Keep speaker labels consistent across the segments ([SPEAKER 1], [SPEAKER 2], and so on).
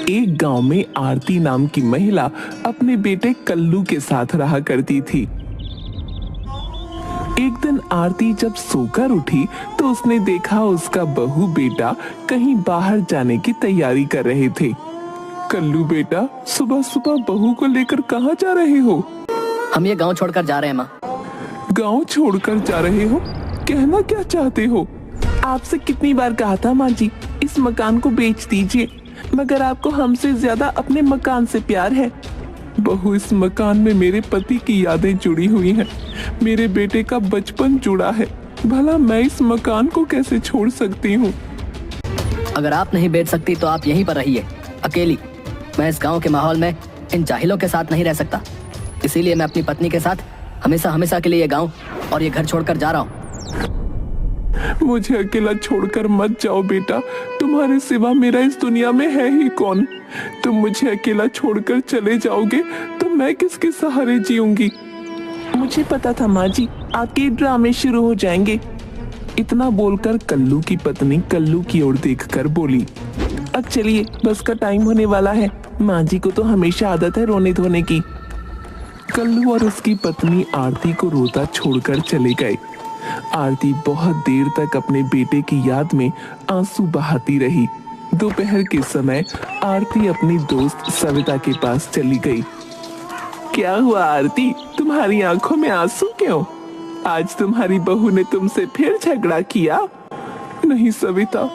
[SPEAKER 1] एक गांव में आरती नाम की महिला अपने बेटे कल्लू के साथ रहा करती थी। एक दिन आरती जब सोकर उठी तो उसने देखा उसका बहू बेटा कहीं बाहर जाने की तैयारी कर रहे थे। कल्लू बेटा, सुबह सुबह बहू को लेकर कहाँ जा रहे हो?
[SPEAKER 2] हम ये गांव छोड़कर जा रहे हैं माँ।
[SPEAKER 1] गांव छोड़कर जा रहे हो? कहना क्या चाहते हो? आपसे कितनी बार कहा था माँ जी, इस मकान को बेच दीजिए, मगर आपको हमसे ज्यादा अपने मकान से प्यार है। बहू, इस मकान में मेरे पति की यादें जुड़ी हुई हैं, मेरे बेटे का बचपन जुड़ा है, भला मैं इस मकान को कैसे छोड़ सकती हूँ?
[SPEAKER 2] अगर आप नहीं बेच सकती तो आप यहीं पर रहिए, अकेली। मैं इस गांव के माहौल में इन जाहिलों के साथ नहीं रह सकता, इसीलिए मैं अपनी पत्नी के साथ हमेशा हमेशा के लिए ये गांव और ये घर छोड़कर जा रहा हूँ।
[SPEAKER 1] मुझे अकेला छोड़कर मत जाओ बेटा, तुम्हारे सिवा मेरा इस दुनिया में है ही कौन? तुम मुझे अकेला छोड़कर चले जाओगे तो मैं किसके सहारे जीऊंगी? मुझे पता था माँ जी, आपके ड्रामे शुरू हो जाएंगे। इतना बोलकर कल्लू की पत्नी कल्लू की ओर देखकर बोली, अब चलिए, बस का टाइम होने वाला है। माँ जी को तो हमेशा आदत है रोने धोने की। कल्लू और उसकी पत्नी आरती को रोता छोड़कर चले गए। आरती बहुत देर तक अपने बेटे की याद में आंसू बहाती रही। दोपहर के समय आरती अपनी दोस्त सविता के पास चली गई। क्या हुआ आरती, तुम्हारी आंखों में आंसू क्यों? आज तुम्हारी बहू ने तुमसे फिर झगड़ा किया? नहीं सविता,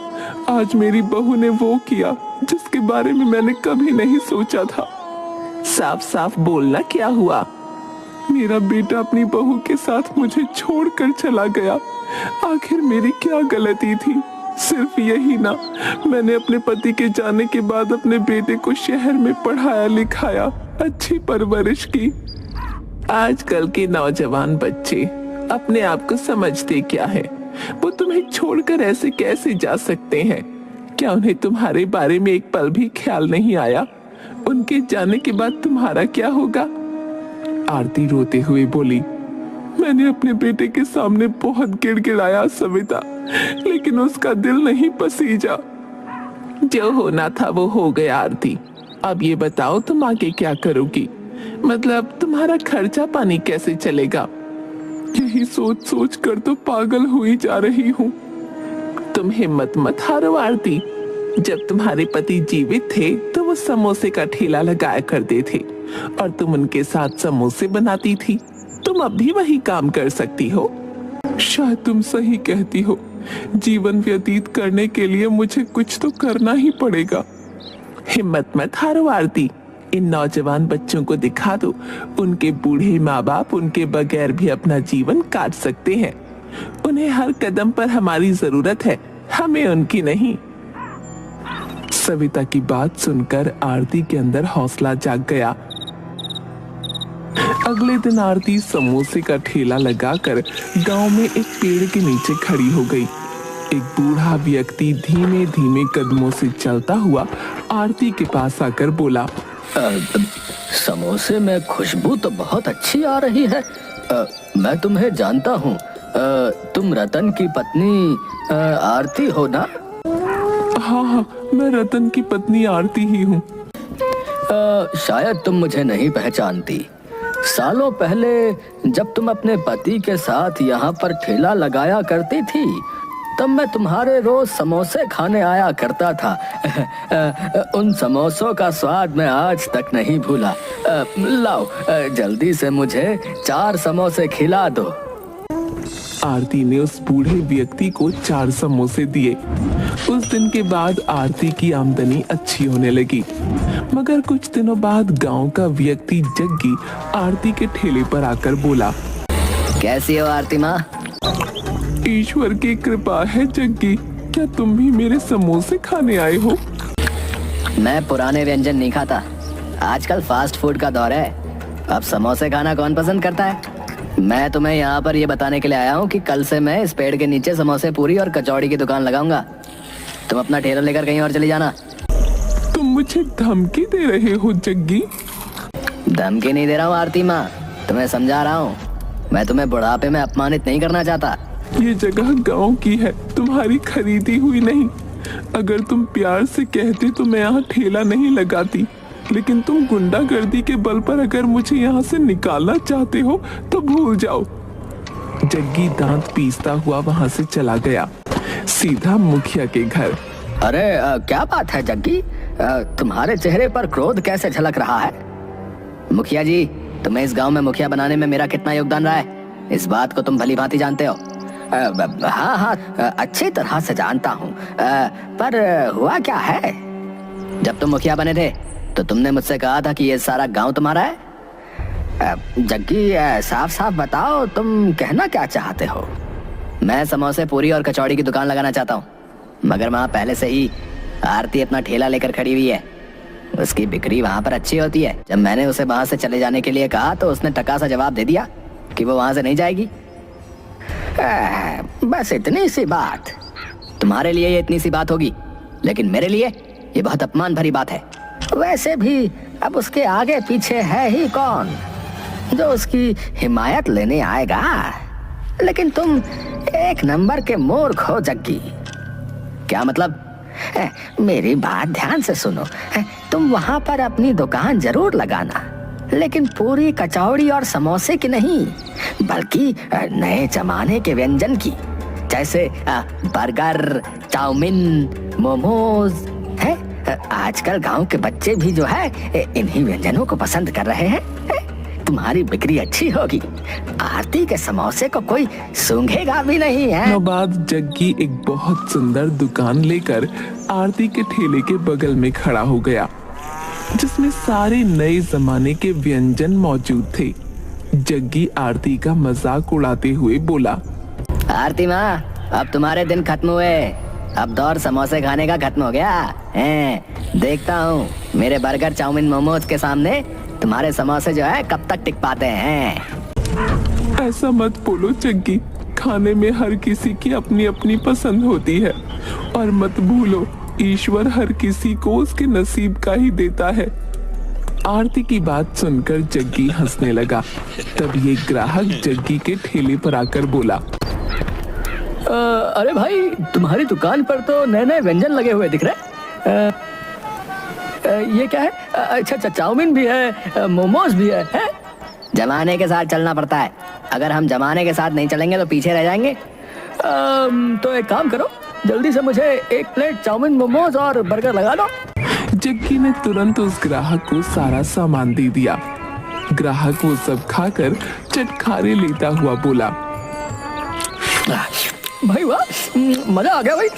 [SPEAKER 1] आज मेरी बहू ने वो किया जिसके बारे में मैंने कभी नहीं सोचा था। साफ साफ बोलना, क्या हुआ? मेरा बेटा अपनी बहू के साथ मुझे छोड़कर चला गया। आखिर मेरी क्या गलती थी? सिर्फ यही ना, मैंने अपने पति के जाने के बाद अपने बेटे को शहर में पढ़ाया लिखाया, अच्छी परवरिश की। आजकल के नौजवान बच्चे अपने आप को समझते क्या है? वो तुम्हें छोड़कर ऐसे कैसे जा सकते हैं? क्या उन्हें तुम्हारे बारे में एक पल भी ख्याल नहीं आया? उनके जाने के बाद तुम्हारा क्या होगा? आरती रोते हुए बोली, मैंने अपने बेटे के सामने बहुत गिड़गिड़ाया सविता, लेकिन उसका दिल नहीं पसीजा। जो होना था वो हो गया आरती। अब ये बताओ, तुम आगे क्या करोगी? मतलब तुम्हारा खर्चा पानी कैसे चलेगा? यही सोच सोच कर तो पागल हुई जा रही हूँ। तुम हिम्मत मत हारो आरती। जब तुम्हारे पति जीवित थे तो वो समोसे का ठेला लगाया करते थे और तुम उनके साथ समोसे बनाती थी। तुम अब भी वही काम कर सकती हो। शायद तुम सही कहती हो, जीवन व्यतीत करने के लिए मुझे कुछ तो करना ही पड़ेगा। हिम्मत मत हारो आरती। इन नौजवान बच्चों को दिखा दो, उनके बूढ़े माँ बाप उनके बगैर भी अपना जीवन काट सकते हैं। उन्हें हर कदम पर हमारी जरूरत है, हमें उनकी नहीं। सविता की बात सुनकर आरती के अंदर हौसला जाग गया। अगले दिन आरती समोसे का ठेला लगाकर गांव में एक पेड़ के नीचे खड़ी हो गई। एक बूढ़ा व्यक्ति धीमे धीमे कदमों से चलता हुआ आरती के पास आकर बोला,
[SPEAKER 2] समोसे में खुशबू तो बहुत अच्छी आ रही है। मैं तुम्हें जानता हूँ। तुम रतन की पत्नी आरती हो ना?
[SPEAKER 1] हाँ, मैं रतन की पत्नी आरती ही हूँ।
[SPEAKER 2] शायद तुम मुझे नहीं पहचानती। सालों पहले जब तुम अपने पति के साथ यहाँ पर ठेला लगाया करती थी, तब मैं तुम्हारे रोज समोसे खाने आया करता था। उन समोसों का स्वाद मैं आज तक नहीं भूला। लाओ, जल्दी से मुझे 4 समोसे खिला दो।
[SPEAKER 1] आरती ने उस बूढ़े व्यक्ति को 4 समोसे दिए। उस दिन के बाद आरती की आमदनी अच्छी होने लगी। मगर कुछ दिनों बाद गांव का व्यक्ति जग्गी आरती के ठेले पर आकर बोला,
[SPEAKER 2] कैसी हो आरती माँ?
[SPEAKER 1] ईश्वर की कृपा है जग्गी, क्या तुम भी मेरे समोसे खाने आए हो?
[SPEAKER 2] मैं पुराने व्यंजन नहीं खाता, आजकल फास्ट फूड का दौर है। अब समोसे खाना कौन पसंद करता है? मैं तुम्हें यहाँ पर ये बताने के लिए आया हूँ कि कल से मैं इस पेड़ के नीचे समोसे पूरी और कचौड़ी की दुकान लगाऊंगा। तुम अपना ठेला लेकर कहीं और चली जाना।
[SPEAKER 1] तुम मुझे धमकी दे रहे हो जग्गी?
[SPEAKER 2] धमकी नहीं दे रहा हूँ आरती माँ, तुम्हें समझा रहा हूँ। मैं तुम्हें बुढ़ापे में अपमानित नहीं करना चाहता।
[SPEAKER 1] ये जगह गांव की है, तुम्हारी खरीदी हुई नहीं। अगर तुम प्यार से कहते तो मैं यहाँ ठेला नहीं लगाती, लेकिन तुम गुंडागर्दी के बल पर अगर मुझे यहाँ से निकालना चाहते हो तो भूल जाओ। जग्गी दांत पीसता हुआ वहाँ से चला गया, सीधा मुखिया के घर।
[SPEAKER 2] अरे क्या बात है जग्गी, तुम्हारे चेहरे पर क्रोध कैसे झलक रहा है? मुखिया जी, तुम्हें इस गांव में मुखिया बनाने में मेरा कितना योगदान रहा है, इस बात को तुम भली भांति जानते हो। हाँ हाँ, अच्छी तरह से जानता हूँ, पर हुआ क्या है? जब तुम मुखिया बने थे तो तुमने मुझसे कहा था कि ये सारा गांव तुम्हारा है। जग्गी, साफ साफ बताओ, तुम कहना क्या चाहते हो? मैं समोसे, पूरी और कचौड़ी की दुकान लगाना चाहता हूँ, मगर वहाँ पहले से ही आरती अपना ठेला लेकर खड़ी हुई है। उसकी बिक्री वहाँ पर अच्छी होती है। जब मैंने उसे वहाँ से चले जाने के लिए कहा तो उसने टका सा जवाब दे दिया कि वो वहाँ से नहीं जाएगी। बस इतनी सी बात। तुम्हारे लिए ये इतनी सी बात होगी, लेकिन मेरे लिए ये बहुत अपमान भरी बात है। वैसे भी अब उसके आगे पीछे है ही कौन जो उसकी हिमायत लेने आएगा। लेकिन तुम एक नंबर के मूर्ख हो जग्गी। क्या मतलब? मेरी बात ध्यान से सुनो। तुम वहां पर अपनी दुकान जरूर लगाना, लेकिन पूरी, कचौड़ी और समोसे की नहीं, बल्कि नए जमाने के व्यंजन की, जैसे बर्गर, चाउमीन, मोमोज है। आजकल गांव के बच्चे भी जो है इन्हीं व्यंजनों को पसंद कर रहे हैं। तुम्हारी बिक्री अच्छी होगी, आरती के समोसे को कोई सूंघेगा भी नहीं है।
[SPEAKER 1] बाद जग्गी एक बहुत सुंदर दुकान लेकर आरती के ठेले के बगल में खड़ा हो गया, जिसमें सारे नए जमाने के व्यंजन मौजूद थे। जग्गी आरती का मजाक उड़ाते हुए बोला,
[SPEAKER 2] आरती माँ, अब तुम्हारे दिन खत्म हुए, अब दौर समोसे खाने का खत्म हो गया है। देखता हूँ मेरे बर्गर, चाउमीन, मोमोज के सामने तुम्हारे समोसे जो है कब तक टिक पाते हैं।
[SPEAKER 1] ऐसा मत बोलो जग्गी, खाने में हर किसी की अपनी अपनी पसंद होती है, और मत भूलो ईश्वर हर किसी को उसके नसीब का ही देता है। आरती की बात सुनकर जग्गी हंसने लगा। तब ये ग्राहक जग्गी के ठेले पर आकर बोला,
[SPEAKER 2] अरे भाई, तुम्हारी दुकान पर तो नए नए व्यंजन लगे हुए दिख रहे। ये क्या है? अच्छा, चाउमीन भी है, मोमोज भी है। जमाने के साथ चलना पड़ता है, अगर हम जमाने के साथ नहीं चलेंगे तो पीछे रह जाएंगे। तो एक काम करो, जल्दी से मुझे एक प्लेट चाउमीन, मोमोज और बर्गर लगा दो।
[SPEAKER 1] जग्गी ने तुरंत उस ग्राहक को सारा सामान दे दिया। ग्राहक वो सब खाकर चटखारे लेता हुआ बोला,
[SPEAKER 2] भाई वाह, मजा आ गया भाई।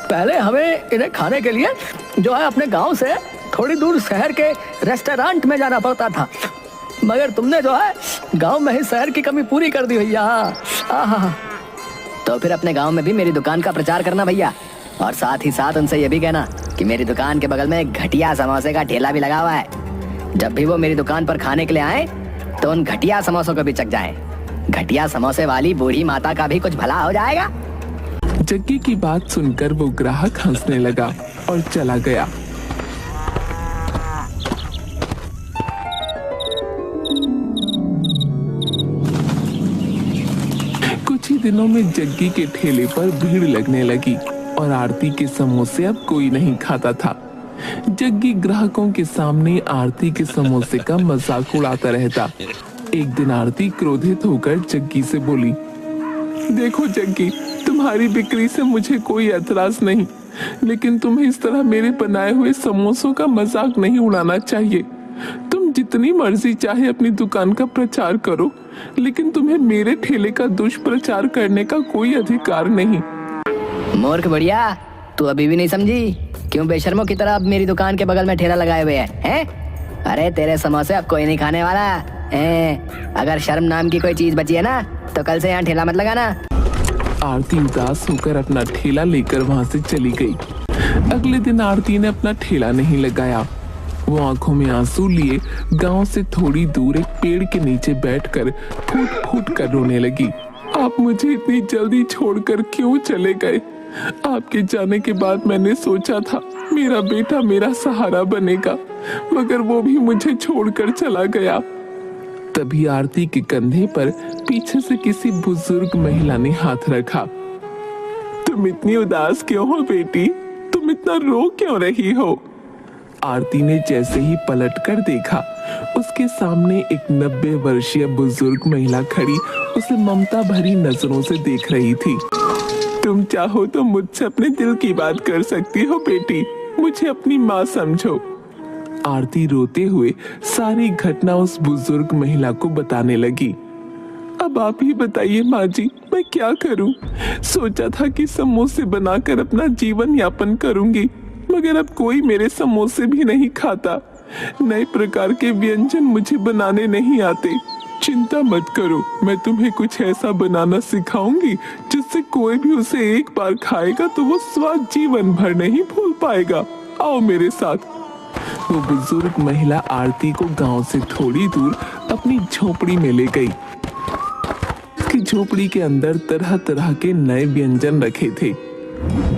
[SPEAKER 2] पहले हमें इन्हें खाने के लिए जो है अपने गांव से थोड़ी दूर शहर के रेस्टोरेंट में जाना पड़ता था, मगर तुमने जो है गांव में ही शहर की कमी पूरी कर दी भैया। तो फिर अपने गांव में भी मेरी दुकान का प्रचार करना भैया, और साथ ही साथ उनसे ये भी कहना कि मेरी दुकान के बगल में एक घटिया समोसे का ठेला भी लगा हुआ है। जब भी वो मेरी दुकान पर खाने के लिए आए तो उन घटिया समोसों को भी चख जाएं। घटिया समोसे वाली बूढ़ी माता का भी कुछ भला हो जाएगा।
[SPEAKER 1] जग्गी की बात सुनकर वो ग्राहक हंसने लगा और चला गया। कुछ ही दिनों में जग्गी के ठेले पर भीड़ लगने लगी और आरती के समोसे अब कोई नहीं खाता था। जग्गी ग्राहकों के सामने आरती के समोसे का मजाक उड़ाता रहता। एक दिन आरती क्रोधित होकर जग्गी से बोली, देखो जग्गी, तुम्हारी बिक्री से मुझे कोई एतराज नहीं, लेकिन तुम्हें इस तरह मेरे बनाए हुए समोसों का मजाक नहीं उड़ाना चाहिए। तुम जितनी मर्जी चाहे अपनी दुकान का प्रचार करो, लेकिन तुम्हें मेरे ठेले का दुष्प्रचार करने का कोई अधिकार नहीं।
[SPEAKER 2] मूर्ख बढ़िया, तू अभी भी नहीं समझी? क्यों बेशर्मों की तरह अब मेरी दुकान के बगल में ठेला लगाए हुए हैं? अरे तेरे समोसे अब कोई नहीं खाने वाला है। अगर शर्म नाम की कोई चीज बची है ना तो कल से यहाँ ठेला मत लगाना।
[SPEAKER 1] आरती उदास होकर अपना ठेला लेकर वहाँ से चली गई। अगले दिन आरती ने अपना ठेला नहीं लगाया। वो आंखों में आंसू लिए गांव से थोड़ी दूर एक पेड़ के नीचे बैठकर फूट फूट कर रोने लगी। आप मुझे इतनी जल्दी छोड़कर क्यों चले गए? आपके जाने के बाद मैंने सोचा था मेरा बेटा मेरा सहारा बनेगा, मगर वो भी मुझे छोड़कर चला गया। तभी आरती के कंधे पर पीछे से किसी बुजुर्ग महिला ने हाथ रखा। तुम इतनी उदास क्यों हो बेटी? तुम इतना रो क्यों रही हो? आरती ने जैसे ही पलट कर देखा, उसके सामने एक 90 वर्षीय बुजुर्ग महिला खड़ी उसे ममता भरी नजरों से देख रही थी। तुम चाहो तो मुझसे अपने दिल की बात कर सकती हो बेटी, मुझे अपनी माँ समझो। आरती रोते हुए सारी घटना उस बुजुर्ग महिला को बताने लगी। अब आप ही बताइए माँ जी, मैं क्या करूं? सोचा था कि समोसे बनाकर अपना जीवन यापन करूंगी, मगर अब कोई मेरे समोसे भी नहीं खाता। नए प्रकार के व्यंजन मुझे बनाने नहीं आते। चिंता मत करो, मैं तुम्हें कुछ ऐसा बनाना सिखाऊंगी जिससे कोई भी उसे एक बार खाएगा तो वो स्वाद जीवन भर नहीं भूल पाएगा। आओ मेरे साथ। वो बुजुर्ग महिला आरती को गांव से थोड़ी दूर अपनी झोपड़ी में ले गई। उसकी झोपड़ी के अंदर तरह तरह के नए व्यंजन रखे थे।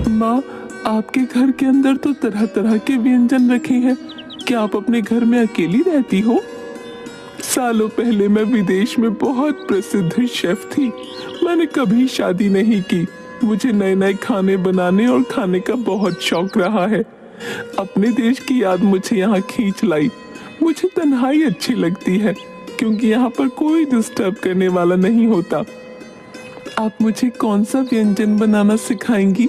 [SPEAKER 1] माँ, आपके घर के अंदर तो तरह तरह के व्यंजन रखे हैं, क्या आप अपने घर में अकेली रहती हो? सालों पहले मैं विदेश में बहुत प्रसिद्ध शेफ थी। मैंने कभी शादी नहीं की। मुझे नए नए खाने बनाने और खाने का बहुत शौक रहा है। अपने देश की याद मुझे यहाँ खींच लाई। मुझे तन्हाई अच्छी लगती है क्योंकि यहाँ पर कोई डिस्टर्ब करने वाला नहीं होता। आप मुझे कौन सा व्यंजन बनाना सिखाएंगी?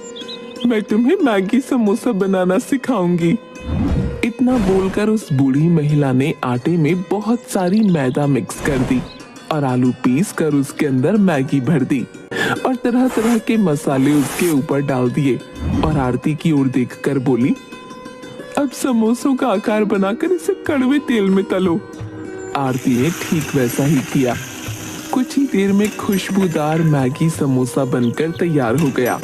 [SPEAKER 1] मैं तुम्हें मैगी समोसा बनाना सिखाऊंगी। इतना बोलकर उस बूढ़ी महिला ने आटे में बहुत सारी मैदा मिक्स कर दी और आलू पीस कर उसके अंदर मैगी भर दी और तरह तरह के मसाले उसके ऊपर डाल दिए और आरती की ओर देखकर बोली, अब समोसों का आकार बनाकर इसे कड़वे तेल में तलो। आरती ने ठीक वैसा ही किया। कुछ ही देर में खुशबूदार मैगी समोसा बनकर तैयार हो गया।